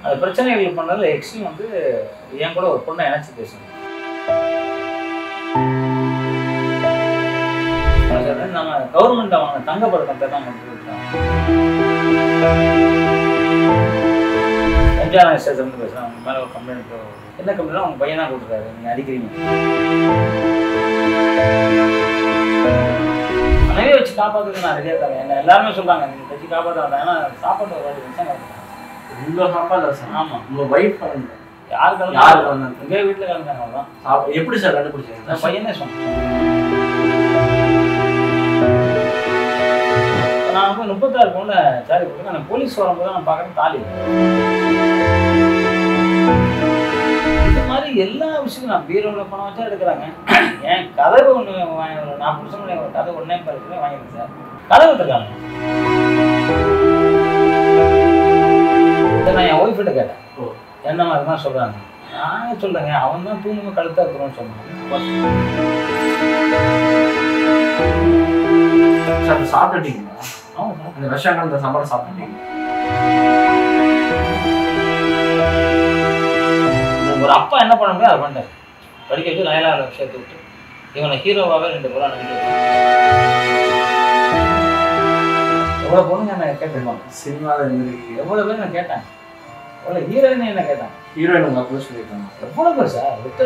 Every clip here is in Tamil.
அது பிரச்சனைகள் பண்ணதில் எக்ஸ்ட்ரீம் வந்து என் கூட ஒரு பொண்ணை இணைச்சி பேசணும். நம்ம கவர்மெண்ட் அவங்க தங்க பதக்கத்தை தான் கொடுத்தாங்க. எம்ஜிஆர் ஸ்டேஷன் பேசுகிறேன். அவங்க மேலே ஒரு கம்ப்ளைண்ட். என்ன கம்ப்ளைண்ட்? அவங்க பையன் தான் கொடுத்துருக்காரு, நீங்கள் அடிக்கிறீங்க. அனைவே வச்சு காப்பாற்றுறது நான் ரெடியாக தரேன். என்ன எல்லாருமே சொல்கிறாங்க நீங்கள் வச்சு காப்பாற்ற வேண்டாம். ஏன்னா சாப்பாட்டு ஒரு வாட்டி வச்சா உங்கள் சாப்பா இல்லை சார். ஆமாம், உங்கள் ஒய்ஃப் கலந்து யார் கலந்தாங்க? எங்கள் வீட்டில் கலந்தாங்க. அவ்வளோதான். எப்படி சார் கண்டுபிடிச்சீங்க? நான் பையனே சொன்னேன். நான் வந்து 36 பவுன்ல சாரி போட்டு நான் போலீஸ் வரும்போது தான் நான் பார்க்குறேன் தாலி. இது மாதிரி எல்லா விஷயமும் நான் பீரோவில் பணம் வச்சா எடுக்கிறாங்க. என் கதவு ஒன்று நான் புடிச்சோன்னு ஒரு கதவு ஒன்றே பேருக்கு வாங்கிடுறேன் சார். கதவு எடுத்துருக்காங்க. நான் என் ஒய்ஃபிட்ட கேட்டேன், என்ன மாதிரி தான் சொல்கிறாங்க. நான் சொல்கிறேங்க, அவன் தான் தூங்கும்போது கழுத்தாக இருக்கிறோன்னு சொன்னான். சார் சாப்பிட்டுட்டீங்களா? ஆமாம், அந்த விஷயம் கலந்த சாப்பாடு சாப்பிட்டுட்டீங்க. ஒரு அப்பா என்ன பண்ண முடியாது அதை பண்ணிட்டார். படிக்க வச்சு நயலார விஷயத்தை விட்டு இவனை ஹீரோவாகவே 2 பேரும் அனுப்பிட்டு எவ்வளோ பொண்ணுங்க என்ன கேட்டிருப்பாங்க சினிமாவில் இருந்திருக்கு. எவ்வளோ பேர் நான் கேட்டேன். எவ்வளோ ஹீரோயின் என்ன கேட்டேன். ஹீரோயின் உங்கள் அப்போ சொல்லியிருக்காங்க. எவ்வளோ பேர் சார் விட்டு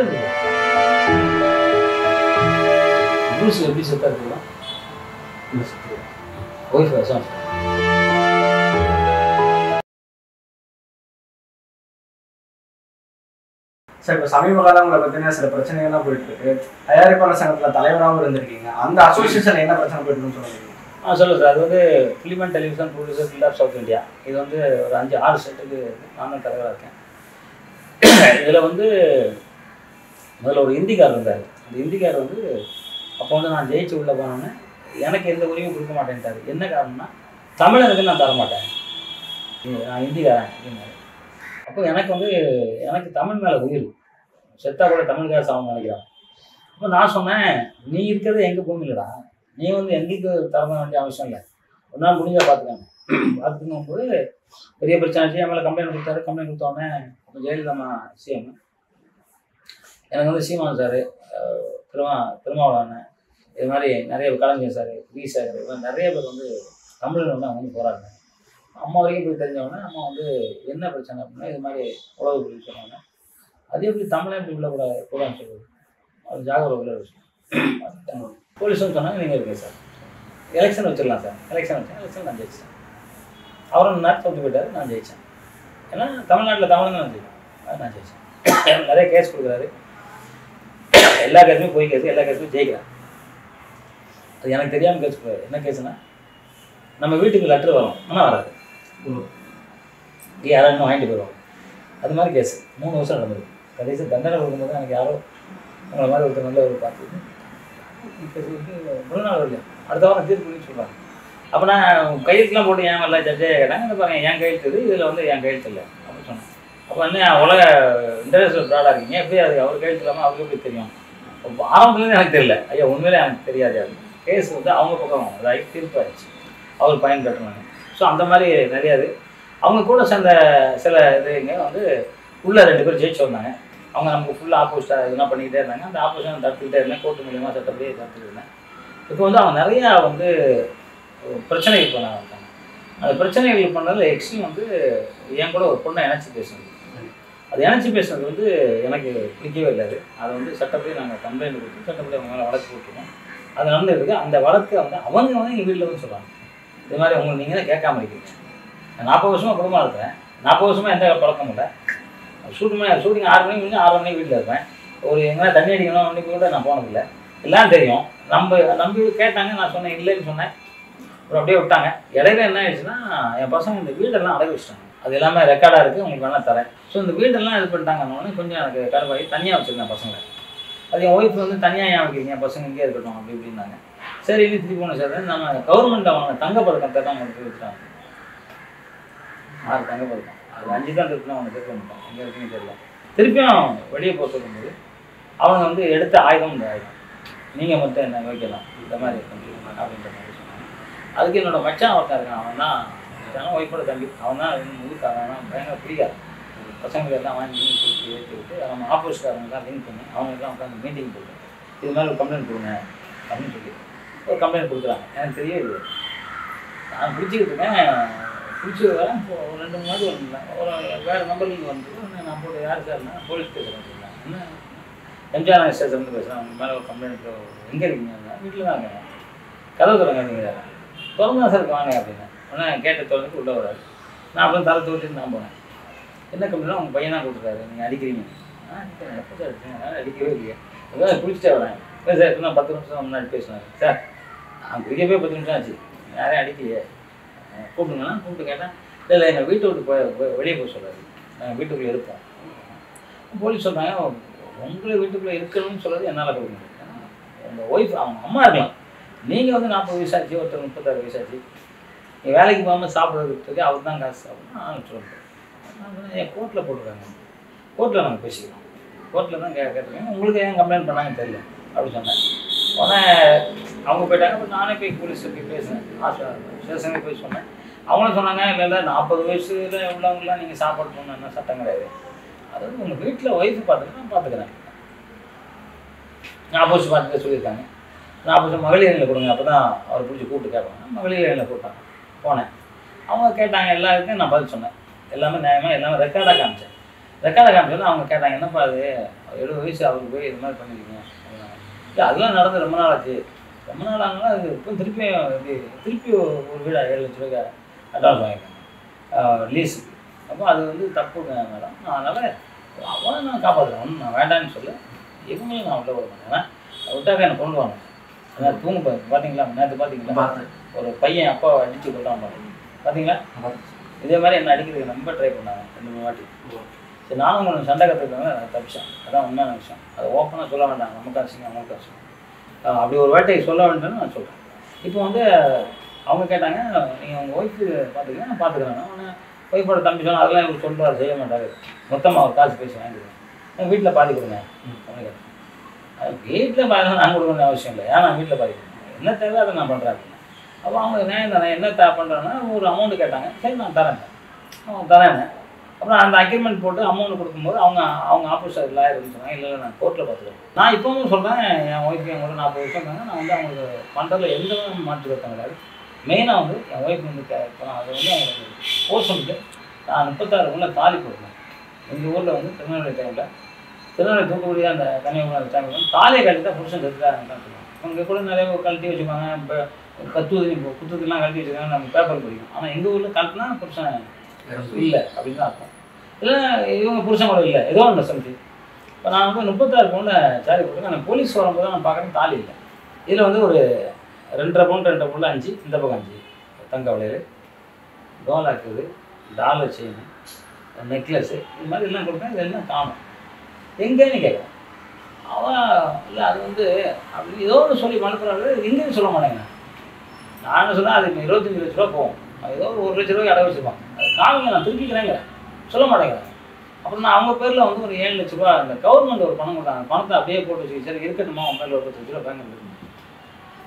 ப்ரூஸ் எப்படி செத்தாக இருக்கலாம். ஒய்ஃப் விஷம். சார் இப்போ சமீப காலங்களை பார்த்தீங்கன்னா சில பிரச்சனைகள்லாம் போயிட்டு இருக்கு. தயாரிப்பாளர் சங்கத்தில் தலைவராகவும் இருந்திருக்கீங்க. அந்த அசோசியேஷன் என்ன பிரச்சனை போயிட்டு இருக்குன்னு சொல்லுங்க. சொல்லுங்கள் சார். அது வந்து film and television producer guild of South India. இது வந்து ஒரு 5-6 ஸ்டேட்டுக்கு நான் தான் தலைவராக இருக்கேன். இதில் வந்து முதல்ல ஒரு ஹிந்திக்கார் இருந்தார். அந்த ஹிந்திக்கார் வந்து அப்போ வந்து நான் ஜெயிச்சு உள்ளே போனோன்னே எனக்கு எந்த உரிமையும் கொடுக்க மாட்டேன்ட்டார். என்ன காரணம்னா தமிழனுக்கு நான் தரமாட்டேன், நான் ஹிந்திக்காரன் அப்படின்னாரு. அப்போ எனக்கு தமிழ் மேலே உயிர். செத்தா கூட தமிழுக்காக சாமம் நினைக்கிறான். அப்போ நான் சொன்னேன், நீ இருக்கிறது எங்கள் பூமியிலடா, நீ வந்து எங்களுக்கு தர வேண்டிய அவசியம் இல்லை, ஒரு நாள் முடிஞ்சால் பார்த்துக்காங்க. பார்த்துக்கும் போது பெரிய பிரச்சனை ஆச்சு. என் மேலே கம்ப்ளைண்ட் கொடுத்தாரு. கம்ப்ளைண்ட் கொடுத்தோடனே அப்போ ஜெயலலிதா சிஎம் எனக்கு வந்து சீமான் சார், திருமாவளவன், இது மாதிரி நிறைய கலைஞர் சார், வி சாகர், இது மாதிரி நிறைய பேர் வந்து தமிழில் வந்து அவங்க வந்து போராடினாங்க. அம்மா வரைக்கும் போய் தெரிஞ்சவொடனே அம்மா வந்து என்ன பிரச்சனை அப்படின்னா இது மாதிரி உழவு புரிஞ்சு சொன்னாங்க. அதே எப்படி தமிழை எப்படி உள்ள கூடான்னு சொல்லுது. அது ஜாகர உள்ள விஷயம். போலீஸ் வந்து சொன்னாங்க, நீங்கள் இருக்கீங்க சார், எலெக்ஷன் வச்சிடலாம் சார். எலெக்ஷன் நான் ஜெயிச்சேன். அவரும் நாட்டு தோற்று போயிட்டார், நான் ஜெயித்தேன். ஏன்னா தமிழ்நாட்டில் தமிழ் தான் ஜெயிச்சேன். அது நான் ஜெயித்தேன். நிறைய கேஸ் கொடுக்குறாரு. எல்லா கேஸுமே போய் கேஸு, எல்லா கேஸுமே ஜெயிக்கிறேன். அது எனக்கு தெரியாமல் கேஸ் கொடுக்குறாரு. என்ன கேஸுன்னா, நம்ம வீட்டுக்கு லெட்ரு வரும் ஆனால் வராது, யாரும் இன்னும் வாங்கிட்டு போயிடுவாங்க. அது மாதிரி கேஸு 3 வருஷம் நடந்தது. கடைசி தண்டனை கொடுக்கும்போது எனக்கு யாரோ உங்களை மாதிரி ஒருத்தர் நல்ல ஒரு பார்த்து முழு நாள் வரல, அடுத்த வாரம் தீர்ப்பு பண்ணி சொல்கிறாங்க. அப்போ நான் கையெழுத்துலாம் போட்டு ஏன் வரல ஜட்ஜே கேட்டாங்க. இந்த பாருங்க என் கையெழுத்து இது, இதில் வந்து என் கையெழுத்து இல்லை அப்படின்னு சொன்னேன். அப்போ வந்து உலக இன்டர்நேஷனல் ப்ராடாக இருக்கீங்க, எப்படி அது அவர் கையெழுத்து இல்லாமல் அவருக்கு எப்படி தெரியும்? ஆரம்பத்துலேருந்து எனக்கு தெரியல. ஐயா உண்மையிலே எனக்கு தெரியாது. அது கேஸ் வந்து அவங்க பக்கம் அதாகி தீர்ப்பு ஆயிடுச்சு, அவர் பயன் கட்டணுங்க. ஸோ அந்த மாதிரி நிறையாது. அவங்க கூட சேர்ந்த சில இதுங்க வந்து உள்ளே 2 பேர் ஜெயிச்சு வந்தாங்க. அவங்க நமக்கு ஃபுல்லாக ஆப்போசிட்டாக இதெல்லாம் பண்ணிக்கிட்டே இருந்தாங்க. அந்த ஆப்போசிஷன் தடுத்துக்கிட்டே இருந்தேன். கோர்ட்டு மூலியமாக சட்டப்படியே தடுத்துக்கிட்டு இருந்தேன். இப்போ வந்து அவங்க நிறையா வந்து பிரச்சனைகள் பண்ண ஆரம்பித்தாங்க. அந்த பிரச்சனைகள் பண்ணதில் எக்ஸ்ட்ரீம் வந்து என் கூட ஒரு பொண்ணை இணைச்சி பேசுனது. அது இணைச்சி பேசுனது வந்து எனக்கு பிடிக்கவே இல்லை. அதை வந்து சட்டப்படி நாங்கள் கம்ப்ளைண்ட் கொடுத்து சட்டப்படி அவங்க மேலே வழக்கு போட்டுருக்கோம். அது நடந்துருக்கு. அந்த வழக்கு வந்து அவங்க வந்து எங்கள் வீட்டில் வந்து சொல்கிறாங்க, இது மாதிரி உங்களுக்கு நீங்கள் தான் கேட்காம இருக்கீங்க. நான் 40 வருஷமாக குடும்பம் இருக்கிறேன். 40 வருஷமாக எந்த பழக்கம் இல்லை. ஷூட்டிங் 6 மணிக்கு முடிஞ்சு 6 மணிக்கு வீட்டில் இருப்பேன். ஒரு எங்கன்னா தண்ணி அடிக்கணும் அன்றைக்கி கூட நான் போனதில்லை. எல்லாம் தெரியும். நம்பி கேட்டாங்க. நான் சொன்னேன் இல்லைன்னு சொன்னேன். அப்புறம் அப்படியே விட்டாங்க. இடையில என்ன ஆயிடுச்சுன்னா, என் பசங்க இந்த வீடெல்லாம் அடகு வச்சுட்டாங்க. அது எல்லாமே ரெக்கார்டாக இருக்குது, உங்களுக்கு வேணால் தரேன். ஸோ இந்த வீடெல்லாம் இது பண்ணிட்டாங்கன்னு கொஞ்சம் எனக்கு கடுப்பாகி தனியாக வச்சுருந்தேன் பசங்களை. அது என் ஒய்ஃப் வந்து தனியாக ஏன் வைக்கிறீங்க, பசங்க இங்கே இருக்கட்டும் அப்படி இப்படின்னாங்க. சரி இனி திருப்பி போன சார் நம்ம கவர்மெண்ட் அவங்க தங்க பதக்கத்தை தான் அவங்களுக்கு வச்சுட்டாங்க. 6 தங்க பதக்கம். அது 5 தான் இருக்குன்னு அவங்க கேட்க மாட்டாங்க, எங்கே இருக்குன்னு தெரியல. திருப்பியும் வெளியே போக சொல்லும்போது அவங்க வந்து எடுத்த ஆயுதம் இந்த ஆயுதம், நீங்கள் மட்டும் என்ன வைக்கலாம் இந்த மாதிரி அப்படின்ற மாதிரி சொன்னாங்க. அதுக்கு என்னோட மச்சான் ஒருத்தன் இருக்கான். அவன் தான் ஒய்ஃபோட தம்பி. அவன் தான் முழுக்க அவன் பயங்கர பிடிக்காது. பசங்களை எல்லாம் வாங்கி கொடுத்து ஏற்றி விட்டு நம்ம ஆப்போசிட்காரங்கெல்லாம் லிங்க் பண்ணி அவங்களுக்குலாம் உட்காந்து மீட்டிங் போட்டு இது மாதிரி ஒரு கம்ப்ளைண்ட் கொடுங்க அப்படின்னு சொல்லி ஒரு கம்ப்ளைண்ட் கொடுக்குறாங்க. எனக்கு தெரியாது, நான் பிடிச்சிக்கிட்டு இருக்கேன். பிடிச்சி வரேன். இப்போ ஒரு 2 3 நாள் ஒரு வேறு நம்பர்லேருந்து வந்து நான் போட்டு யார் சார்னா போலீஸ் ஸ்டேஷன் வச்சுருக்கேன். என்ன எம்ஜிஆர் நகர் ஸ்டேஷன்லேருந்து பேசுகிறேன். அவங்க மேலே ஒரு கம்ப்ளைண்ட் எங்கே இருக்கீங்க? வீட்டில் தான் இருக்கேன். கதவு திறங்க நீங்கள் திறந்தா சார் வாங்க அப்படின்னா ஆனால் கேட்ட திறந்துட்டு உள்ளே வராது. நான் அப்புறம் தலை தோட்டிட்டு நான் போனேன். என்ன கம்ப்ளைண்ட்னா உங்கள் பையன் தான் கொடுத்துருக்காரு, நீங்கள் அடிக்கிறீங்க. எப்போ சார் அடிச்சேன்? அதனால் அடிக்கவே இல்லையா? அதான் குளிச்சுட்டே வரேன். இல்லை சார் இப்போ நான் 10 நிமிஷம் முன்னாடி பேசினார் சார். நான் குளிக்க போய் 10 நிமிஷம் ஆச்சு, யாரையும் அடிக்கலையே, கூப்பிடுங்கன்னா கூப்பிட்டு கேட்டேன். இல்லை எங்கள் வீட்டை விட்டு வெளியே போய் சொல்கிறாரு, நாங்கள் வீட்டுக்குள்ளே இருப்போம். போலீஸ் சொல்கிறாங்க உங்களை வீட்டுக்குள்ளே இருக்கணும்னு சொல்கிறது என்னால் கொடுக்க முடியும். உங்கள் ஒய்ஃப் அவங்க அம்மா இருக்கலாம், நீங்கள் வந்து 40 வயசாச்சு, ஒருத்தர் 36 வயசாச்சு, நீங்கள் வேலைக்கு போகாமல் சாப்பிட்றதுக்கு அவர் தான் காசு சாப்பிட்ணும் நான் சொல்கிறேன். என் கோர்ட்டில் போட்டுருக்காங்க, கோர்ட்டில் நாங்கள் பேசிக்கிறோம், கோர்ட்டில் தான் கேட்டிருக்கேன், உங்களுக்கு ஏன் கம்ப்ளைண்ட் பண்ணாங்கன்னு தெரியல அப்படின்னு சொன்னேன். உடனே அவங்க போயிட்டாங்க. அப்புறம் நானே போய் போலீஸில் போய் பேசினேன், ஸ்டேஷனுக்கு போய் சொன்னேன். அவங்களும் சொன்னாங்க இல்லை 40 வயசுல உள்ளவங்களாம் நீங்கள் சாப்பாடு போகணும் என்ன சட்டம் கிடையாது, அதாவது உங்கள் வீட்டில் ஒய்ஃபு பார்த்துக்க நான் பார்த்துக்கிறேன். நான் ஆப்போசிட் பார்த்துக்க சொல்லியிருக்காங்க. நான் அப்போ மகளிர் அணியில் கொடுங்க, அப்போ தான் அவர் பிடிச்சி கூப்பிட்டு கேட்பாங்க. மகளிர் அணியில் கூப்பிட்டாங்க. போனேன், அவங்க கேட்டாங்க, எல்லாருக்கும் நான் பதில் சொன்னேன். எல்லாமே நியாயமாக எல்லாமே ரெக்கார்டாக காமிச்சேன். ரெக்கார்டாக காமிச்சோன்னா அவங்க கேட்டாங்க என்னப்பா அது 70 வயசு அவருக்கு போய் இது மாதிரி பண்ணியிருக்கீங்க. இல்லை அதெல்லாம் நடந்து ரொம்ப நாள் ஆச்சு. ரொம்ப நாள் ஆனாலும் அது இப்போ திருப்பி ஒரு வீடு 7 லட்ச ரூபாய்க்கு அட்வான்ஸ் வாங்கியிருக்காங்க லீஸுக்கு. அப்போ அது வந்து தப்புங்க மேடம். அதனால் அவனை நான் காப்பாற்றுறேன், நான் வேண்டான்னு சொல்ல இவங்களும் நான் உள்ள விட மாட்டேன். ஏன்னா விட்டாக்க என்னை கொண்டு வாங்க. அதான் தூங்க பார்த்தீங்களா, நேற்று பார்த்தீங்களா ஒரு பையன் அப்பாவை அடித்து கொள்ளாம பார்த்தீங்களா. இதே மாதிரி என்ன அடிக்கிறதுக்கு ரொம்ப ட்ரை பண்ணாங்க 2 3 வாட்டி. சரி நானும் கொஞ்சம் சண்டை கற்றுக்கிறவங்க நான் தப்பிச்சேன். அதான் உண்மையான விஷயம். அதை ஓப்பனாக சொல்ல வேண்டாம், நமக்கு அசிங்கம் அவங்களுக்கு அசிங்கம். அப்படி ஒரு வாட்டி சொல்ல வேண்டாம்னு நான் சொல்கிறேன். இப்போ வந்து அவங்க கேட்டாங்க நீங்கள் உங்கள் ஒய்ஃபு பார்த்துக்கலாம், நான் பார்த்துக்கிறேன். ஆனால் ஒய்ஃபோட தம்பி சொன்னால் அதெல்லாம் இவர் சொல்கிறார் செய்ய மாட்டார், மொத்தமாக ஒரு காசு பேசி வாங்கிடுவேன், எங்கள் வீட்டில் பாதி கொடுங்க அப்படின்னு கேட்டேன். அது வீட்டில் பாதி நான் கொடுக்கணும்னு அவசியம் இல்லை, ஏன் நான் வீட்டில் பாதி கொடுக்கணும், என்ன தேவை அதை நான் பண்ணுறேன் அப்படின்னு. அப்போ அவங்க நியாயம் தானே, என்ன பண்ணுறேன்னா ஒரு அமௌண்ட்டு கேட்டாங்க. சரி நான் தரேன், அவங்க தரேன்னு. அப்புறம் அந்த அக்ரிமெண்ட் போட்டு அமௌண்ட் கொடுக்கும்போது அவங்க ஆப்போசிட் லாயர் சொன்னாங்க இல்லை நான் கோர்ட்டில் பார்த்துக்கிறேன். நான் இப்போவும் சொல்கிறேன், என் ஒய்ஃபு என் கூட 40 வருஷம் இருந்தாங்க. நான் வந்து அவங்களுக்கு பண்ணுறதுல எந்த மாற்று கருத்தம் கிடையாது. மெயினாக வந்து என் ஒய்ஃப் வந்து போனால் அதை வந்து அவங்களுக்கு போர் சொல்லிட்டு நான் 36 தாலி போடுறேன். எங்கள் ஊரில் வந்து திருநெல்வேலி டைமில் திருநெல்வேலி தூக்கக்கூடிய அந்த கன்னியாகுமரி டைமில் வந்து தாலியை கழட்டி தான் புருஷன் செத்துட்டாங்கன்னு தான் சொல்லுவாங்க. அவங்க கூட நிறைய கழட்டி வச்சுப்பாங்க, இப்போ குத்துலாம் கழட்டி வச்சுருக்காங்க, நம்ம பேப்பர் படிக்கும். ஆனால் எங்கள் ஊரில் கழட்டினா புருஷன் இல்லை அப்படின்னு தான் அர்த்தம். இல்லை இவங்க புருஷன் கூட இல்லை, ஏதோ ஒன்று சம்திங். இப்போ நான் வந்து 36 பவுனில் சாரி போட்டுருக்கேன். நான் போலீஸ் வரும்போது தான் நான் பார்க்குறேன் தாலி இல்லை. இதில் வந்து ஒரு 2.5 பவுன் 2 பவுனில் 5, இந்த பக்கம் 5 தங்க வளையல், டோலா இருக்குது, டாலர் செயின், நெக்லஸ்ஸு, இது மாதிரி எல்லாம் கொடுப்பேன். இதெல்லாம் காணும் எங்கேன்னு கேட்குறேன். அவன் இல்லை அது வந்து அப்படி ஏதோ ஒன்று சொல்லி மனுப்புறாரு, எங்கேன்னு சொல்ல மாட்டேங்கிறேன். நான் என்ன சொன்னால் அதுக்கு 25 லட்ச ரூபா போகும், ஏதோ 1 லட்ச ரூபாய்க்கு அடை வச்சுருப்பான். அது காமிங்க நான் திருப்பிக்கிறேங்க சொல்ல மாட்டேங்கிறேன். அப்புறம் நான் அவங்க பேரில் வந்து ஒரு 7 லட்ச ரூபா அந்த கவர்மெண்ட் ஒரு பணம் கொடுத்தாங்க. பணத்தை அப்படியே போட்டு வச்சு சரி இருக்கட்டுமா அவங்க பேரில் ஒரு 10 லட்ச ரூபா பேங்க் இருக்குது.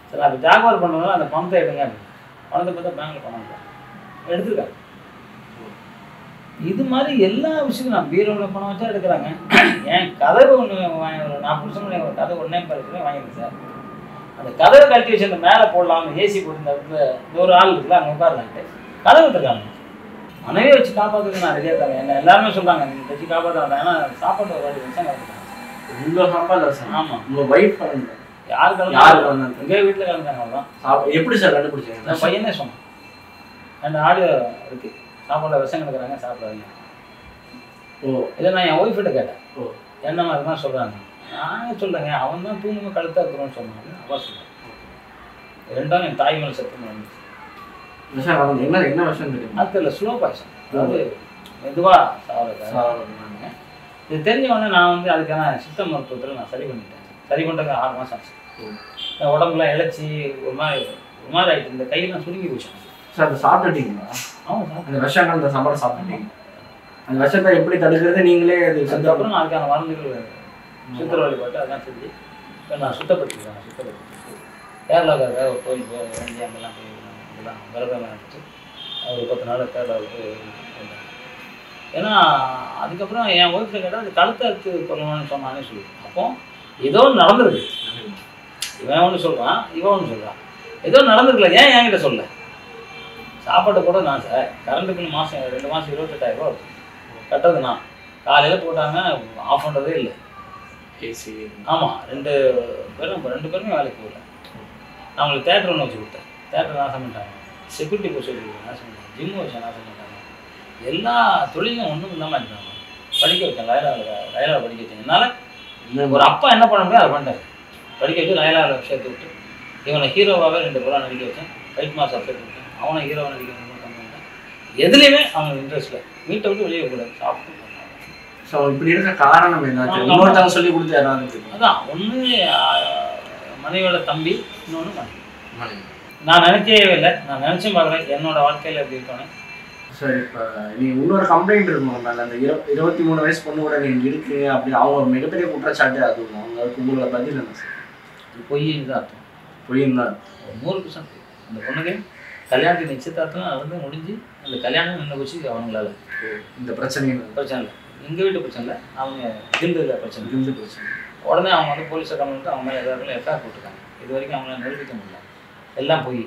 சரி அப்போ ஜாக்வார் பண்ணுறதுனால அந்த பணத்தை எடுங்க அப்படின்னு. பணத்தை பார்த்தா பேங்க்கில் பணம் இல்லை எடுத்துருக்காங்க. இது மாதிரி எல்லா விஷயமும் நான் பீரோவில் பணம் வச்சா எடுக்கிறாங்க. என் கதவை ஒன்று வாங்கி ஒரு 40 வருஷம் ஒரு கதை ஒன்றே பரிசுல வாங்கிடுது சார். அந்த கதவை கழட்டி வச்சு அந்த மேலே போடலாம், ஏசி போட்டு இந்த ஒரு ஆள் இருக்குல்ல அங்கே உட்காரலான்ட்டு கதவை விட்டுருக்காங்க. மனைவியை வச்சு காப்பாற்றுறது நான் ரெடியாக தரேன். என்ன எல்லாருமே சொல்கிறாங்க நீங்கள் வச்சு காப்பாற்ற வேண்டாம், ஏன்னா சாப்பாட்டு ஒரு வாட்டி விஷயம் கலந்துட்டாங்க. உங்கள் சாப்பாடு சார்? ஆமாம். உங்கள் ஒய்ஃப் கலந்து யார் கலந்தாங்க? எங்கள் வீட்டில் கலந்தாங்க. அவ்வளோதான். எப்படி சார் கண்டுபிடிச்சாங்க? நான் பையனே சொன்னேன். 2 ஆடு இருக்குது, சாப்பாட்டில் விஷம் கலக்குறாங்க, சாப்பிடாதீங்க. ஓ இதை நான் என் ஒய்ஃபிட்ட கேட்டேன். ஓ என்ன மாதிரி தான் சொல்கிறாங்க. நான் சொல்கிறேங்க அவன் தான் தூங்கும்போது கழுத்தாக இருக்கிறோன்னு சொன்னாங்க. அவள் சொல்கிறேன். 2ஆம் என் தாய் மேல் சத்தம் வந்துச்சு. விஷயம் அவங்க என்ன விஷயம் தெரியும்? அது தெரியல, ஸ்லோ பாய்சன், அதாவது மெதுவாக சாப்பிடுறாங்க. இது தெரிஞ்சவொடனே நான் வந்து அதுக்கான சித்த மருத்துவத்தில் நான் சரி பண்ணிட்டேன். சரி பண்ணுறதுக்கு 6 மாதம் ஆச்சு. உடம்புலாம் இழைச்சி ஒரு மாதிரி ஆகிட்டு, இந்த கையெல்லாம் சுருங்கி போச்சு. சார் அதை சாப்பிட்டுட்டீங்களா? ஆமாம் சார். அந்த விஷயங்கள் இந்த சாப்பாடு சாப்பிட்டுட்டீங்க. அந்த விஷத்தை எப்படி தடுக்கிறது நீங்களே அது அதுக்கப்புறம் நான் அதுக்கான மருந்துகள் சித்திர வழிபாட்டு அதெல்லாம் செஞ்சு இப்போ நான் சுத்தப்படுத்திக்கிறேன். கேரளாவுக்காக ஒரு கோயில் போய் இறங்கி அங்கெல்லாம் போய் இதெல்லாம் விரதம் எடுத்துட்டு ஒரு 10 நாள் கேரளாவுக்கு ஏன்னா அதுக்கப்புறம் என் ஒய்ஃப்ல கேட்டால் அது கழுத்தை அறுத்து கொள்ளணும்னு சொன்னானே சொல்லி. அப்போ ஏதோ நடந்திருக்கு. இவன் ஒன்று சொல்கிறான், இவன் ஒன்று சொல்கிறான். ஏதோ நடந்திருக்கல, ஏன் என்கிட்ட சொல்ல? சாப்பாட்டை கூட நான் சார் கரண்ட் பில் மாதம் 2 மாதம் 28,000 ரூபா இருக்கும் கட்டுறது. நான் காலையில் போட்டாங்க, ஆஃப் பண்ணுறதே இல்லை. ஏசி. ஆமாம், 2 பேருமே வேலைக்கு போகல. நான் அவங்களுக்கு தேட்டர் ஒன்று வச்சு கொடுத்தேன். தேட்டர் நாசம் பண்ணிட்டாங்க, செக்யூரிட்டி போஸ்ட் வச்சு நாசம் பண்ணிட்டாங்க, ஜிம் வச்சு நாசம் பண்ணிட்டாங்க. எல்லா தொழிலும் ஒன்றும் இல்லாமல் இருக்காங்க. படிக்க வச்சேன், லயலாவில் படிக்க வச்சேன். என்னால் ஒரு அப்பா என்ன பண்ண முடியும் அதை பண்ணிட்டாரு. படிக்க வச்சு லயலாவில் சேர்த்து விட்டு இவனை ஹீரோவாகவே 2 படம் நடிக்க வச்சேன். ஃபைட் மாஸ்டர் சேர்த்து விட்டேன், அவனை ஹீரோவாக நடிக்க பண்ணிட்டேன். எதுலேயுமே அவங்களுக்கு இன்ட்ரெஸ்ட்டில், வீட்டை விட்டு வெளியே கூடாது, சாப்பிட்டு. ஸோ இப்படி இருக்க காரணம் என்ன? இன்னொருத்தவங்க சொல்லி கொடுத்து யாராவது அதான் ஒன்று மனைவியோட தம்பி, இன்னொன்று மனைவி. நான் நினைக்கவே இல்லை, நான் நினச்சும் பார்க்கல என்னோட வாழ்க்கையில் எப்படி இருக்கணும். சார் இப்போ நீங்கள் இன்னொரு கம்ப்ளைண்ட் இருக்கணும் மேலே, அந்த 23 வயசு பொண்ணு கூட நீங்கள் இருக்கீங்க அப்படி அவங்க ஒரு மிகப்பெரிய குற்றச்சாட்டு. அது அவங்க அதுக்கு உங்களோட பதில் என்ன சார்? இது பொய்ன்னு தான் அர்த்தம். பொய்ன்னு தான் 100%. அந்த பொண்ணுக்கு கல்யாணத்துக்கு நிச்சயதார்த்தம் நடந்து முடிஞ்சு அந்த கல்யாணம் நின்று வச்சு அவங்களால இந்த பிரச்சனை இல்லை. எங்கள் வீட்டு பிரச்சனை இல்லை, அவங்க கில்டில் பிரச்சனை. உடனே அவங்க வந்து போலீஸை கம்ப்ளைண்ட் அவங்க மேலே எல்லாருக்கும் எஃப்ஐஆர் போட்டிருக்காங்க. இது வரைக்கும் அவங்களால நிரூபிக்க முடியல. எல்லாம் போய்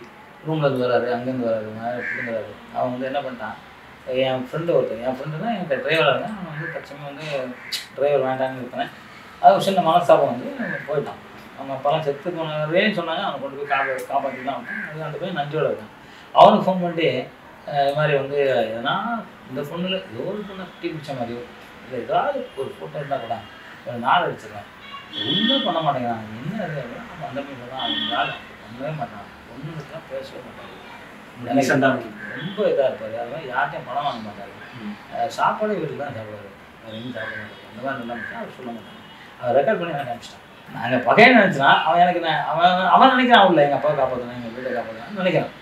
ரூமில் இருந்து வராது, அங்கேருந்து வராது, பிடிங்கிறாரு. அவன் வந்து என்ன பண்ணிட்டான், என் ஃப்ரெண்டு ஒருத்தர், என் ஃப்ரெண்டு தான் எனக்கு டிரைவராக இருந்தேன். அவன் வந்து தச்சமே வந்து டிரைவர் வேண்டான்னு இருப்பேன். அது சின்ன மனஸ்தாபம் வந்து போயிட்டான். அவங்க அப்பெல்லாம் செத்து போனதேன்னு சொன்னாங்க. அவனை கொண்டு போய் காப்பாற்றி தான் விட்டான். அது அந்த போய் நஞ்சோட இருக்கான். அவனுக்கு ஃபோன் பண்ணிட்டு இது மாதிரி வந்து எதனா இந்த பொண்ணில் ஏதோ ஒரு பொண்ணை டீ பிடிச்ச மாதிரியோ இல்லை ஏதாவது ஒரு ஃபோட்டோ இருந்தால் கூட நாள் அடிச்சிடலாம், ஒன்றும் பண்ண மாட்டேங்கிறான். என்ன இருக்குது நம்ம அந்த மாதிரி தான் அவங்க நாள் பண்ணவே மாட்டான், ஒன்றுக்கெல்லாம் பேசவே மாட்டாங்க. ரொம்ப இதாக இருப்பார். அது மாதிரி யார்ட்டையும் பணம் வாங்க மாட்டார். சாப்பாடே வீட்டில் தான் சாப்பிடுவார், வேறு எங்கேயும் சாப்பிட மாட்டார். அந்த மாதிரி நல்லா அவர் சொல்ல மாட்டாங்க. அவன் ரெக்கார்ட் பண்ணி எனக்கு அனுப்பிச்சிட்டான். நாங்கள் பகையை நினச்சினா அவன் எனக்கு அவன் நினைக்கிறான், அவன் இல்லை எங்கள் அப்பாவை காப்பாற்றணும், எங்கள் வீட்டை காப்பாற்றணும்னு நினைக்கிறான்.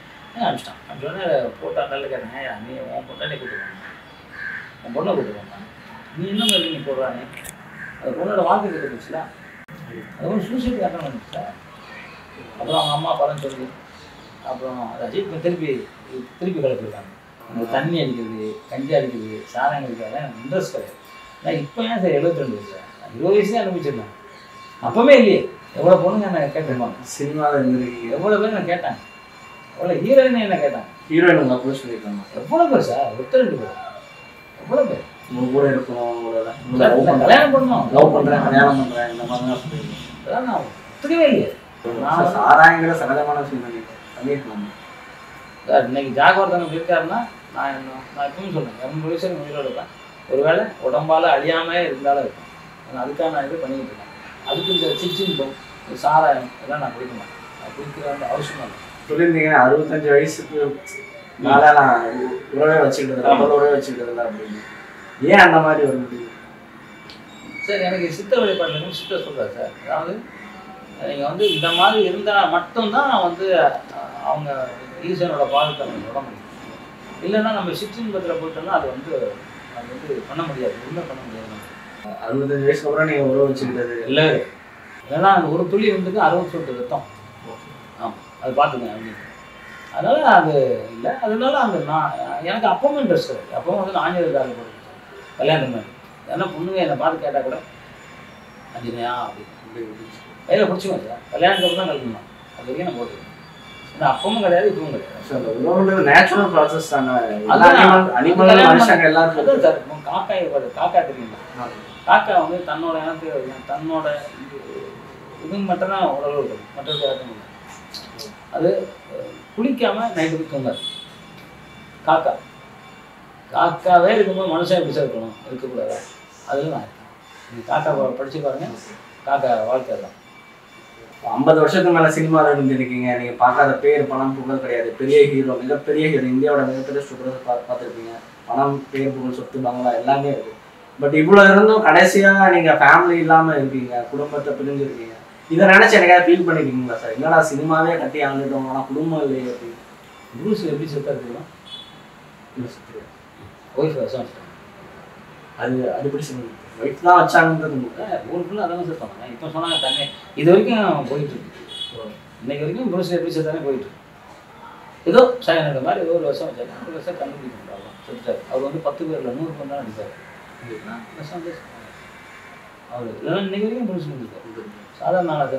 அனுப்பிச்சிட்டான். அனுப்பிச்சோடனே போட்டோ நல்ல கேட்டேன், நீ உன் பொண்ணை கூப்பிட்டு போனான், உன் பொண்ணை கூப்பிட்டு போனான், நீ என்ன மாதிரி நீ போடுறானே, அது பொண்ணோட வாழ்க்கை கிட்ட போச்சுல, அது ஒரு சூசைட் அட்டன் பண்ணிச்சு. அப்புறம் அவங்க அம்மா படம் சொல்லி அப்புறம் அதை அஜித் திருப்பி கிளப்பிருக்காங்க. அந்த தண்ணி அடிக்கிறது, கஞ்சி அடிக்கிறது, சாராயம் அடிக்கிறது எனக்கு இன்ட்ரெஸ்ட் கிடையாது. நான் இப்போ ஏன் சார் 72 வயசு, 20 வயசுலேயே அனுப்பிச்சிருந்தேன். அப்போவே இல்லையே எவ்வளோ பொண்ணுங்க என்ன கேட்டிருப்பாங்க, சினிமாவில் இருந்துருக்கு எவ்வளோ பேர் நான் கேட்டேன், எவ்வளோ ஹீரோயின் என்ன கேட்டாங்க, ஹீரோயின் உங்கள் அப்ரோச் பண்ணியிருக்காங்க. எவ்வளோ பேர் சார், 2 பேர், எவ்வளோ பேர் உங்கள் கூட இருக்கணும், கல்யாணம் பண்ணணும், லவ் பண்ணுறேன், கல்யாணம் பண்ணுறேன், இந்த மாதிரி தான் சொல்லியிருக்கேன். அதெல்லாம் நான் ஒத்துக்கவே இல்லையே. நான் சாராயங்கிற சகஜமான விஷயம் பண்ணியிருக்கேன் சார். இன்னைக்கு ஜாகவர்தனம் இருக்காருன்னா நான் எப்பவும் சொல்றேன், 2 வயசு உயிரோடு இருப்பேன். ஒருவேளை உடம்பால் அழியாமல் இருந்தாலும் இருப்பேன். நான் அதுக்காக நான் இது பண்ணிக்கிட்டு இருக்கேன். அதுக்கு இந்த சிச்சின்பம், சாராயம் இதெல்லாம் நான் குடிக்க மாட்டேன். நான் குடிக்கிற அவசியம் இல்லை. சொல்லியிருந்தீங்க 65 வயசுக்கு மேலே நான் உறவே வச்சுக்கிட்டதில்ல, உறவே வச்சுக்கிட்டதில்ல அப்படின்னு. ஏன் அந்த மாதிரி ஒரு முடிவு சார்? எனக்கு சித்த வழிபாடுன்னு சித்தர் சொல்கிறார் சார். அதாவது நீங்கள் வந்து இந்த மாதிரி இருந்தால் மட்டும்தான் வந்து அவங்க ஈஸ்வரனோட பாதத்தை நம்ம தொட முடியும். இல்லைன்னா நம்ம சிற்றின்பத்தில் போயிட்டோம்னா அது வந்து பண்ண முடியாது, ஒன்றும் பண்ண முடியாது. 65 வயசுக்கு அப்புறம் நீங்கள் உறவு வச்சுக்கிட்டது இல்லை, இல்லைன்னா அந்த ஒரு துளி வந்துட்டு 60 சொட்டு ரத்தம். ஆமாம், அது பார்த்துங்க அப்படின்னு. அதனால் அது இல்லை. அதனால அந்த எனக்கு அப்பவும் இன்ட்ரெஸ்ட் கிடையாது. அப்பவும் வந்து ஆஞ்சநேயர் போடுறேன் கல்யாணம் மாதிரி. ஏன்னா பொண்ணுங்க என்னை பார்த்து கேட்டால் கூட ஆஞ்சநேயா அப்படி கையில் பிடிச்சிக்குவேன் சார். கல்யாணத்துக்கு தான் கல்யாணம், அது வரைக்கும் நான் போட்டுருக்கேன். ஏன்னா அப்பவும் கிடையாது, இப்பவும் கிடையாது. நேச்சுரல் ப்ராசஸ் தானே. சார் காக்கா தெரியுங்களா? காக்கா வந்து தன்னோட இனத்துக்கு தன்னோட இது மட்டும் தான் உடல் இருக்குது, மற்றது யாருக்கும் இல்லை. அது குளிக்காமல் நைட்டுக்கு தூங்காது காக்காவே இருக்கும்போது மனுஷன் எப்படி இருக்கணும், இருக்கக்கூடாது. அதில் நான் இருக்கேன். நீங்கள் காக்கா படித்து பாருங்கள், காக்கா வாழ்க்கை தான். 50 வருஷத்துக்கு மேலே சினிமாவில் இருந்திருக்கீங்க. நீங்கள் பார்க்காத பேர், பணம், புகழ் கிடையாது. பெரிய ஹீரோ, மிகப்பெரிய ஹீரோ, இந்தியாவோட மிகப்பெரிய சூப்பர் பார்த்துருப்பீங்க. பணம், பேர், புகழ், சொத்து, பங்களா எல்லாமே இருக்குது. பட் இவ்வளோ இருந்தும் கடைசியாக நீங்கள் ஃபேமிலி இல்லாமல் இருக்கீங்க, குடும்பத்தை பிரிஞ்சுருக்கீங்க. இதை நினச்சி எனக்காக ஃபீல் பண்ணியிருக்கீங்களா சார்? என்னடா சினிமாவே கட்டி ஆண்டுட்டோம், ஆனால் குடும்பம் இல்லையே அப்படின்னு. ப்ரூஸ் எப்படி செத்தாக இருக்குன்னா ஒய்ஃப் விஷம் வச்சுட்டாங்க. அது எப்படி சொல்லுங்க, ஒய்ஃப் தான் வச்சாங்கன்றது ஊர் ஃபுல்லாக அதான் செத்தாங்க. இப்போ சொன்னாங்க தண்ணி இது வரைக்கும் போயிட்டுருக்கு. இன்னைக்கு வரைக்கும் ப்ரூஸ் எப்படி செத்தானே போயிட்டுருக்கு. ஏதோ சாயங்காலம் மாதிரி ஏதோ ஒரு வருஷம் வச்சாரு, ஒரு வருஷம் கண்டுபிடிக்க முடியாது செத்துட்டார். அவர் வந்து 10 பேரில் 100 பேர் தான் நடிப்பார். விஷம் அவர் இதெல்லாம் இன்னைக்கு வரைக்கும் முடிச்சு முடிஞ்சிருக்காரு. சாதாரண ஆளாக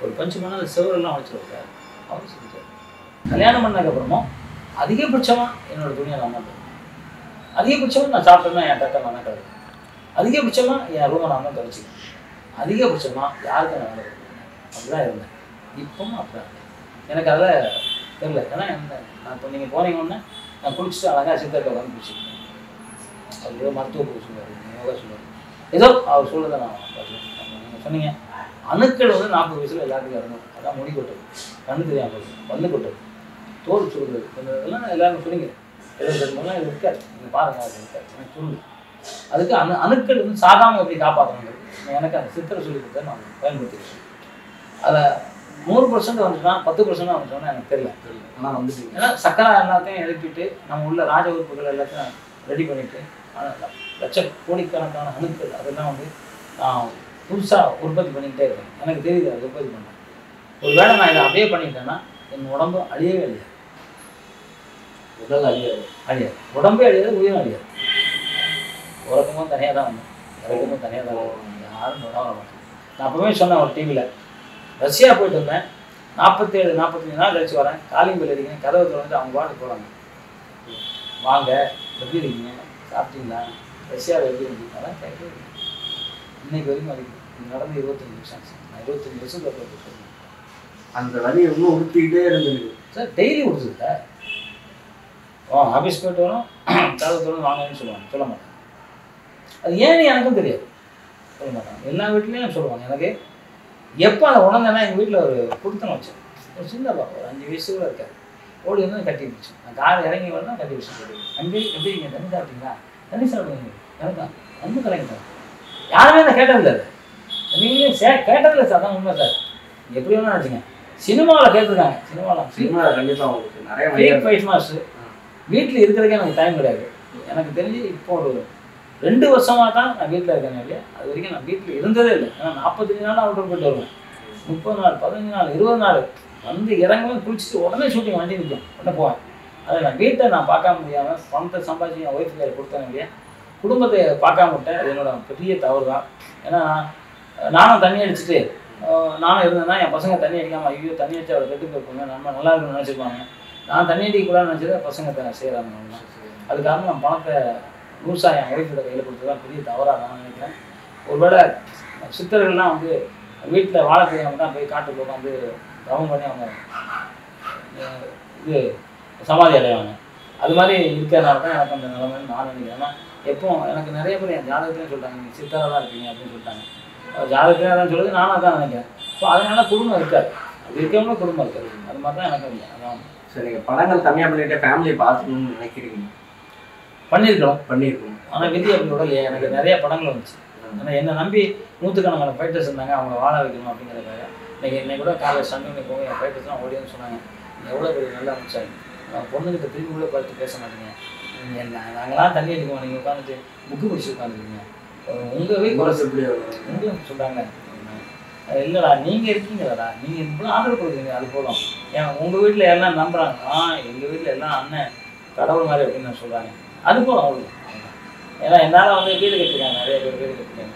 ஒரு பஞ்சு பண்ணால் அந்த செவரெல்லாம் வச்சுருக்காரு. அவர் செஞ்சார். கல்யாணம் பண்ணதுக்கப்புறமும் அதிகபட்சமாக என்னோட துணியை நான் தான், அதிகபட்சமாக நான் சாப்பிட்டேன்னா என் தட்டை நான் தான் கிடையாது, அதிகபட்சமாக என் ரூமை நான் தான் துவைச்சிக்கிறேன், அதிகபட்சமாக யாருக்கும் நான் வேலை அப்படிதான் இருந்தேன். இப்பவும் அப்படிதான் எனக்கு அதில் தெரியல. ஏன்னா என்ன நான் இப்போ நீங்கள் போனீங்கன்னா நான் குளிச்சுட்டு அழகாக சித்தர்க்க வந்து குளிச்சுருக்கேன். அவர் ஏதோ மருத்துவ குழு சொல்லுவார், யோகா சொல்லுவார், ஏதோ அவர் சொல்லுறதை நான் நீங்கள் சொன்னீங்க. அணுக்கள் வந்து 40 வயசுல எல்லாத்துக்கும் இறங்கும். அதான் முடி கொட்டது, கண்ணு தெரியாமல் போகுது, பல்லு கொட்டது, தோல் சுடுறது, இதெல்லாம் எல்லாருமே சொன்னீங்க. 72 இது இருக்காது, நீங்கள் பாருங்கள், அது இருக்காது, எனக்கு சொல்லுங்க. அதுக்கு அணுக்கள் வந்து சாகாமல் எப்படி காப்பாற்றணுங்கிறது எனக்கு அந்த சித்தரை சொல்லி கொடுத்தா நான் பயன்படுத்திக்கிறேன். அதில் 100% வந்துச்சுன்னா 10% வந்துச்சோன்னா எனக்கு தெரியல. ஆனால் வந்துட்டு ஏன்னா சக்கரை எல்லாத்தையும் எழுப்பிட்டு நம்ம உள்ள ராஜ உறுப்புகள் எல்லாத்தையும் ரெடி பண்ணிவிட்டு கோடிக்கணக்கான அணுக்கள் அதெல்லாம் வந்து நான் புதுசாக உற்பத்தி பண்ணிக்கிட்டே இருக்கேன். எனக்கு தெரியுது அது உற்பத்தி பண்ணேன். ஒரு வேளை நான் இதை அப்படியே பண்ணிட்டேன்னா என் உடம்பு அழியவே அழியாது, உடல் அழியாது, உடம்பே அழியாது, உயிரும் அழியாது. உறக்கமும் தனியாக தான் வந்தேன், இறக்கமும் தனியாக தான் வரும், யாரும் தொடாம மாட்டேன். நான் அப்போவே சொன்னேன் ஒரு டிவியில், ரஷ்யா போயிட்டு வந்தேன், 47-45 நாள் கழிச்சு வரேன், காலிங் பெல் அடிக்கிறேன், கதவை திறந்துட்டு அவங்க பாட்டு போகிறாங்க, வாங்க எப்படி இருக்கீங்க, சாப்பிட்டீங்களா, ரஷ்யாவில் எப்படி இருந்தீங்க, அதான் கேட்க இன்னைக்கு வரைக்கும் வரைக்கும் இது நடந்து 25 வருஷம் ஆச்சு. நான் 25 வருஷம் சொல்கிறேன். அந்த வழியை இன்னும் உறுத்திக்கிட்டே இருந்தது சார். டெய்லி உடுத்துது சார். ஆஃபீஸ் போயிட்டு வரோம், கதவை திறந்து வாங்கன்னு சொல்லுவாங்க, சொல்ல மாட்டாங்க. அது ஏன்னு எனக்கும் தெரியாது, சொல்ல மாட்டாங்க. எல்லா வீட்லேயும் சொல்லுவாங்க. எனக்கு எப்போ அதை உணர்ந்தேன்னா எங்கள் வீட்டில் ஒரு குடுத்தனம் வச்சேன், ஒரு சின்ன பாப்பா ஒரு 5 வயசு கூட இருக்காது, ஓடி வந்து கட்டி பிடிச்சு, நான் கார் இறங்கி வரலாம் கட்டி பிடிச்சி, அங்கே எப்படி நீங்கள் தண்ணி சாப்பிட்டீங்களா, தண்ணி சாப்பிடுவீங்க, எனக்கு வந்து கலைங்க யாருமே நான் கேட்டதில்லை. நீங்களே கேட்டதில்லை சார், அதான் உண்மை சார். எப்படி வேணா நினச்சிங்க, சினிமாவில் கேட்டிருக்காங்க, சினிமாவில் கண்டிப்பாக உங்களுக்கு நிறைய ஃபைட் மாஸ்டர் வீட்டில் இருக்கிறதுக்கே எனக்கு டைம் கிடையாது. எனக்கு தெரிஞ்சு இப்போ ஒரு 2 வருஷமாக தான் நான் வீட்டில் இருக்கேன் இல்லையா, அது வரைக்கும் நான் வீட்டில் இருந்ததே இல்லை. ஏன்னா 45 நாள் அவுட்டர் போயிட்டு வருவேன், 30 நாள், 15 நாள், 20 நாள் வந்து இறங்குவேன், குளிச்சுட்டு உடனே ஷூட்டிங் வண்டி நிற்கும், உடனே போவேன். அதை நான் வீட்டை நான் பார்க்காம முடியாமல் பணத்தை சம்பாதிச்சு என் ஒய்ஃப் கையில் கொடுத்தேன் இல்லையா, குடும்பத்தை பார்க்காம விட்டேன். அது என்னோட பெரிய தவறு தான். ஏன்னா நானும் தண்ணி அடிச்சுட்டு நானும் இருந்தேன்னா என் பசங்க தண்ணி அடிக்காமல், ஐயோ தண்ணி அடிச்சு அவரை கெட்டு போயிருப்பாங்க, நம்ம நல்லா இருக்குன்னு நினச்சிருப்பாங்க. நான் தண்ணி அடிக்கக்கூடாதுன்னு நினச்சதை பசங்க செய்கிறாங்க. அது காரணம் நான் பணத்தை முழுசா என் ஒய்ஃபோட கையில் கொடுத்து தான் பெரிய தவறாக நான் நினைக்கிறேன். ஒருவேளை சித்தர்கள்லாம் வந்து வீட்டில் வாழை தெரியாமல் தான் போய் காட்டுக்கு உட்காந்து தவம் பண்ணி அவங்க இது சமாதி அடைவாங்க. அது மாதிரி இருக்கிறதுனால தான் எனக்கு அந்த நிலைமைன்னு நான் நினைக்கிறேன். ஏன்னா எப்போ எனக்கு நிறைய பேர் என் ஜாதகத்துலேயும் சொல்லிட்டாங்க, நீங்கள் சித்தராக தான் இருப்பீங்க அப்படின்னு சொல்லிட்டாங்க. ஜாதகத்திலே தான் சொல்லுது, நானாக தான் நினைக்கிறேன். ஸோ அதனால குடும்பம் இருக்காது, அது இருக்கவங்களும் குடும்பம் இருக்காது. அது மாதிரி தான் எனக்கு இல்லை. அதான் சரி. நீங்கள் படங்கள் தனியாக பண்ணிட்டு ஃபேமிலியை பார்த்துக்கணும்னு நினைக்கிறீங்க? பண்ணியிருக்கணும். ஆனால் விதி அப்படி விடலையே. எனக்கு நிறைய படங்கள் வந்துச்சு. ஆனால் என்னை நம்பி 100கணக்கான ஃபைட்டர்ஸ் இருந்தாங்க, அவங்கள வாழ வைக்கணும் அப்படிங்கிறதுக்காக. இன்னைக்கு கூட காலையில் சண்டை போக என் ஃபைட்டர்ஸ்லாம் ஓடின்னு சொன்னாங்க, நீங்கள் எவ்வளோ பெரிய நல்லா அமைச்சாங்க, நான் பொண்ணுக்கிட்ட திரும்பி கூட பார்த்து பேச மாட்டீங்க, நீங்கள் நாங்களாம் தண்ணி அடிக்குவோம், நீங்கள் உட்காந்துட்டு புக்கு பிடிச்சி உட்காந்துருக்கீங்க, உங்கள் வீட்டு உங்களுக்கு சொல்கிறாங்க. இல்லைடா நீங்கள் இருக்கீங்களடா, நீங்கள் இவ்வளோ ஆதரவு கொடுக்குறீங்க, அது போதும். ஏன் உங்கள் வீட்டில் எல்லாம் நம்புகிறாங்க, எங்கள் வீட்டில் எல்லாம் அண்ணன் கடவுள் மாதிரி அப்படின்னு சொல்கிறாங்க, அது போதும் அவங்களுக்கு. ஏன்னா என்னால் வந்து வீடு கட்டிருக்காங்க, நிறைய பேர் வீடு கட்டிருக்காங்க.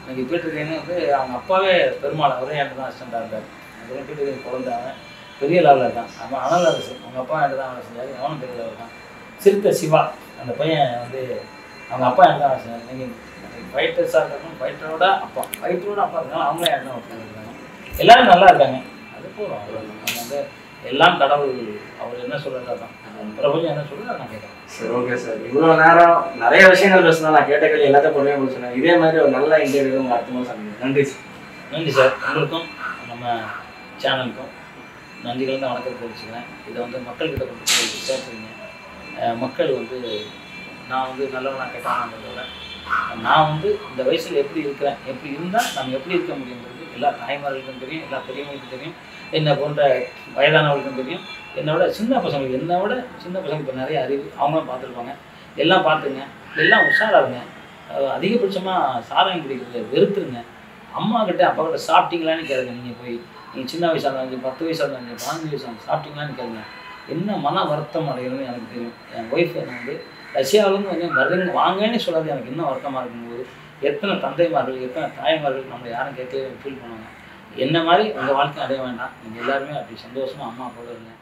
எனக்கு வீட்டுருக்கேன்னு வந்து அவங்க அப்பாவே பெருமாள் ஒரே என்கிட்ட தான் அசிஸ்டண்டாக இருந்தார். அந்த வீட்டுக்கு குழந்தைங்க பெரிய லெவலில் இருக்கான். அவன் அனல் அரசு அவங்க அப்பா என்கிட்ட தான் வேலை செஞ்சார், அவனும் பெரிய லெவல் தான். சிறுத்தை சிவா அந்த பையன் வந்து அவங்க அப்பா என்கிட்ட தான் வேலை செஞ்சார். நீங்கள் ஃபைட்டர்ஸாக இருக்கணும், ஃபைட்டரோட அப்பா இருக்காங்க, அவங்களே என்கிட்ட தான் ஒர்க் பண்ணியிருக்காங்க. எல்லோரும் நல்லா இருக்காங்க, அது போதும். நம்ம வந்து எல்லாம் கடவுள் அவர் என்ன சொல்கிறது தான், பிரபஞ்சம் என்ன சொல்கிறது அதை நான் கேட்குறேன். சரி, ஓகே சார். இவ்வளோ நேரம் நிறைய விஷயங்கள் பேசினா, நான் கேட்ட கேள்வி எல்லாத்தையும் பொறுமையாக முடிச்சுனேன். இதே மாதிரி ஒரு நல்ல இன்டர்வியூ உங்கள் அடுத்த மாதிரி சந்திக்கிறேன். நன்றி சார். நன்றி சார். உங்களுக்கும் நம்ம சேனலுக்கும் நன்றிகள் தான் வணக்கம் தெரிவிச்சுக்கிறேன். இதை வந்து மக்கள்கிட்ட கொண்டு போய் சேர்த்துறீங்க. மக்கள் வந்து நான் வந்து நல்லவனாக கேட்டாங்கிறத நான் வந்து இந்த வயசில் எப்படி இருக்கிறேன், எப்படி இருந்தால் நம்ம எப்படி இருக்க முடியுங்கிறது எல்லா தாய்மார்களுக்கும் தெரியும், எல்லா பெரியவங்களுக்கும் தெரியும், என்னை போன்ற வயதானவர்களுக்கும் தெரியும். என்னோட சின்ன பசங்களுக்கு, என்னோட சின்ன பசங்க இப்போ நிறைய அறிவு, அவங்களும் பார்த்துருப்பாங்க. எல்லாம் பார்த்துங்க, எல்லாம் உஷாராகுங்க. அதிகபட்சமாக சாராயம் குடிக்கிறது வெறுத்துருங்க. அம்மா கிட்ட அப்பா கிட்ட சாப்பிட்டீங்களான்னு கேளுங்க. நீங்கள் போய் நீங்கள் சின்ன வயசாக இருந்தாலும் 10 வயசாக இருந்தாலும் 15 வயசாக இருந்தாலும் சாப்பிட்டீங்களான்னு கேளுங்க. என்ன மன வருத்தம் அடைகிறதுன்னு எனக்கு தெரியும். என் ஒய்ஃப் வந்து ரஷ்யாவிலேருந்து வந்து வர்றீங்க வாங்கன்னு சொல்லாது எனக்கு இன்னும் வருத்தமாக இருக்கும்போது எத்தனை தந்தைமார்கள் எத்தனை தாய்மார்கள் நம்மளை யாரும் கேட்கவே ஃபீல் பண்ணுவாங்க. என்ன மாதிரி உங்கள் வாழ்க்கை அடைய வேண்டாம், நீங்கள் எல்லாருமே அப்படி சந்தோஷமாக அம்மா கூட இருங்க.